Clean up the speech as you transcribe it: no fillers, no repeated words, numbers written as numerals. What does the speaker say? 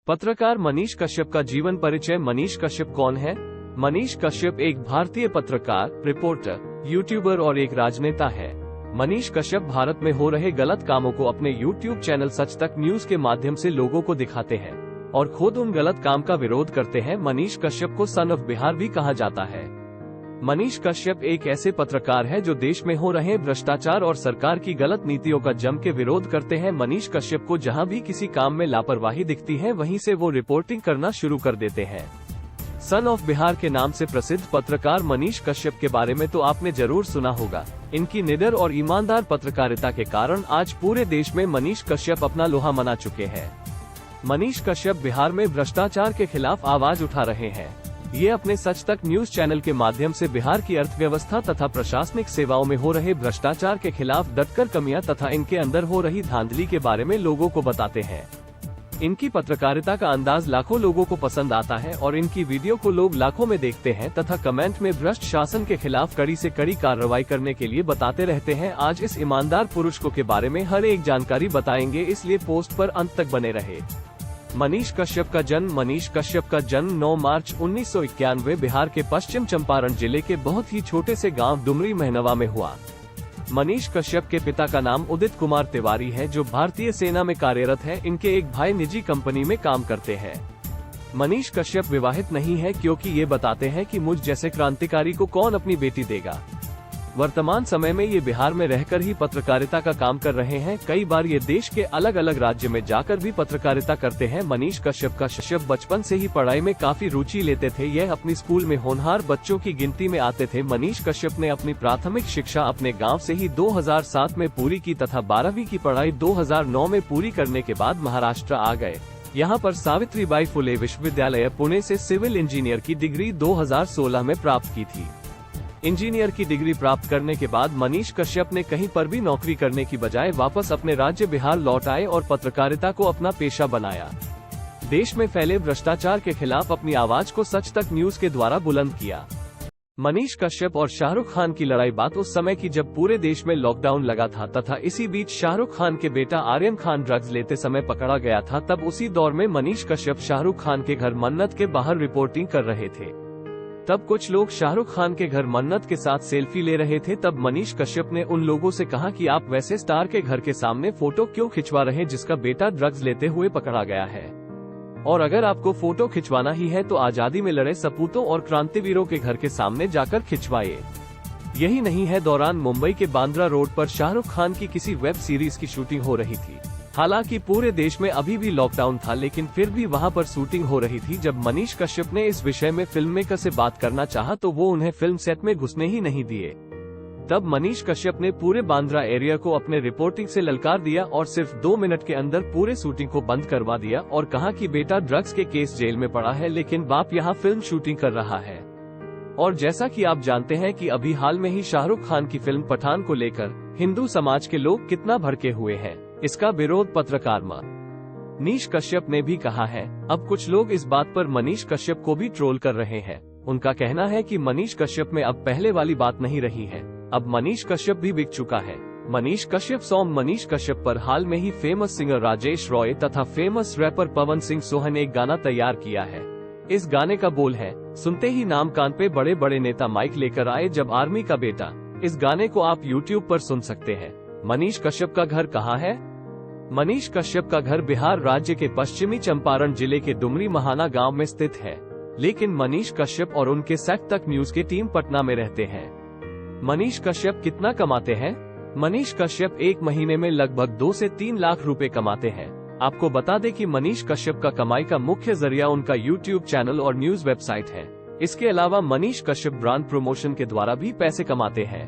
पत्रकार मनीष कश्यप का जीवन परिचय। मनीष कश्यप कौन है? मनीष कश्यप एक भारतीय पत्रकार, रिपोर्टर, यूट्यूबर और एक राजनेता है। मनीष कश्यप भारत में हो रहे गलत कामों को अपने यूट्यूब चैनल सच तक न्यूज के माध्यम से लोगों को दिखाते हैं और खुद उन गलत काम का विरोध करते हैं। मनीष कश्यप को सन ऑफ बिहार भी कहा जाता है। मनीष कश्यप एक ऐसे पत्रकार है जो देश में हो रहे भ्रष्टाचार और सरकार की गलत नीतियों का जम के विरोध करते हैं। मनीष कश्यप को जहां भी किसी काम में लापरवाही दिखती है वहीं से वो रिपोर्टिंग करना शुरू कर देते हैं। सन ऑफ बिहार के नाम से प्रसिद्ध पत्रकार मनीष कश्यप के बारे में तो आपने जरूर सुना होगा। इनकी निडर और ईमानदार पत्रकारिता के कारण आज पूरे देश में मनीष कश्यप अपना लोहा मना चुके हैं। मनीष कश्यप बिहार में भ्रष्टाचार के खिलाफ आवाज उठा रहे हैं। ये अपने सच तक न्यूज चैनल के माध्यम से बिहार की अर्थव्यवस्था तथा प्रशासनिक सेवाओं में हो रहे भ्रष्टाचार के खिलाफ डटकर कमियां तथा इनके अंदर हो रही धांधली के बारे में लोगों को बताते हैं। इनकी पत्रकारिता का अंदाज लाखों लोगों को पसंद आता है और इनकी वीडियो को लोग लाखों में देखते हैं तथा कमेंट में भ्रष्ट शासन के खिलाफ कड़ी से कड़ी कार्रवाई करने के लिए बताते रहते हैं। आज इस ईमानदार पुरुष को के बारे में हर एक जानकारी बताएंगे, इसलिए पोस्ट पर अंत तक बने रहे। मनीष कश्यप का जन्म। मनीष कश्यप का जन्म 9 मार्च 1991 बिहार के पश्चिम चंपारण जिले के बहुत ही छोटे से गांव डुमरी महनवा में हुआ। मनीष कश्यप के पिता का नाम उदित कुमार तिवारी है जो भारतीय सेना में कार्यरत है। इनके एक भाई निजी कंपनी में काम करते हैं। मनीष कश्यप विवाहित नहीं है क्योंकि ये बताते हैं कि मुझ जैसे क्रांतिकारी को कौन अपनी बेटी देगा। वर्तमान समय में ये बिहार में रहकर ही पत्रकारिता का काम कर रहे हैं। कई बार ये देश के अलग अलग राज्य में जाकर भी पत्रकारिता करते हैं। मनीष कश्यप बचपन से ही पढ़ाई में काफी रुचि लेते थे। यह अपनी स्कूल में होनहार बच्चों की गिनती में आते थे। मनीष कश्यप ने अपनी प्राथमिक शिक्षा अपने गांव से ही 2007 में पूरी की तथा 12वीं की पढ़ाई 2009 में पूरी करने के बाद महाराष्ट्र आ गए। यहाँ पर सावित्रीबाई फुले विश्वविद्यालय पुणे से सिविल इंजीनियर की डिग्री 2016 में प्राप्त की थी। इंजीनियर की डिग्री प्राप्त करने के बाद मनीष कश्यप ने कहीं पर भी नौकरी करने की बजाय वापस अपने राज्य बिहार लौट आए और पत्रकारिता को अपना पेशा बनाया। देश में फैले भ्रष्टाचार के खिलाफ अपनी आवाज को सच तक न्यूज के द्वारा बुलंद किया। मनीष कश्यप और शाहरुख खान की लड़ाई बात उस समय की जब पूरे देश में लॉकडाउन लगा था तथा इसी बीच शाहरुख खान के बेटा आर्यन खान ड्रग्स लेते समय पकड़ा गया था। तब उसी दौर में मनीष कश्यप शाहरुख खान के घर मन्नत के बाहर रिपोर्टिंग कर रहे थे। तब कुछ लोग शाहरुख खान के घर मन्नत के साथ सेल्फी ले रहे थे। तब मनीष कश्यप ने उन लोगों से कहा कि आप वैसे स्टार के घर के सामने फोटो क्यों खिंचवा रहे जिसका बेटा ड्रग्स लेते हुए पकड़ा गया है, और अगर आपको फोटो खिंचवाना ही है तो आजादी में लड़े सपूतों और क्रांतिवीरों के घर के सामने जाकर खिंचवाइए। यही नहीं है, दौरान मुंबई के बांद्रा रोड पर शाहरुख खान की किसी वेब सीरीज की शूटिंग हो रही थी। हालांकि पूरे देश में अभी भी लॉकडाउन था लेकिन फिर भी वहां पर शूटिंग हो रही थी। जब मनीष कश्यप ने इस विषय में फिल्म मेकर से बात करना चाहा तो वो उन्हें फिल्म सेट में घुसने ही नहीं दिए। तब मनीष कश्यप ने पूरे बांद्रा एरिया को अपने रिपोर्टिंग से ललकार दिया और सिर्फ 2 मिनट के अंदर पूरे शूटिंग को बंद करवा दिया और कहा कि बेटा ड्रग्स के केस जेल में पड़ा है लेकिन बाप यहाँ फिल्म शूटिंग कर रहा है। और जैसा कि आप जानते हैं कि अभी हाल में ही शाहरुख खान की फिल्म पठान को लेकर हिंदू समाज के लोग कितना भड़के हुए हैं। इसका विरोध पत्रकार मनीष कश्यप ने भी कहा है। अब कुछ लोग इस बात पर मनीष कश्यप को भी ट्रोल कर रहे हैं। उनका कहना है कि मनीष कश्यप में अब पहले वाली बात नहीं रही है, अब मनीष कश्यप भी बिक चुका है। मनीष कश्यप सॉन्ग। मनीष कश्यप पर हाल में ही फेमस सिंगर राजेश रॉय तथा फेमस रैपर पवन सिंह सोहन ने एक गाना तैयार किया है। इस गाने का बोल है, सुनते ही नाम कान पे बड़े बड़े नेता माइक लेकर आए जब आर्मी का बेटा। इस गाने को आप YouTube पर सुन सकते हैं। मनीष कश्यप का घर कहाँ है? मनीष कश्यप का घर बिहार राज्य के पश्चिमी चंपारण जिले के डुमरी महाना गांव में स्थित है, लेकिन मनीष कश्यप और उनके सच तक न्यूज की टीम पटना में रहते हैं। मनीष कश्यप कितना कमाते हैं? मनीष कश्यप एक महीने में लगभग 2 से 3 लाख रुपए कमाते हैं। आपको बता दें कि मनीष कश्यप का कमाई का मुख्य जरिया उनका YouTube चैनल और न्यूज वेबसाइट है। इसके अलावा मनीष कश्यप ब्रांड प्रमोशन के द्वारा भी पैसे कमाते हैं।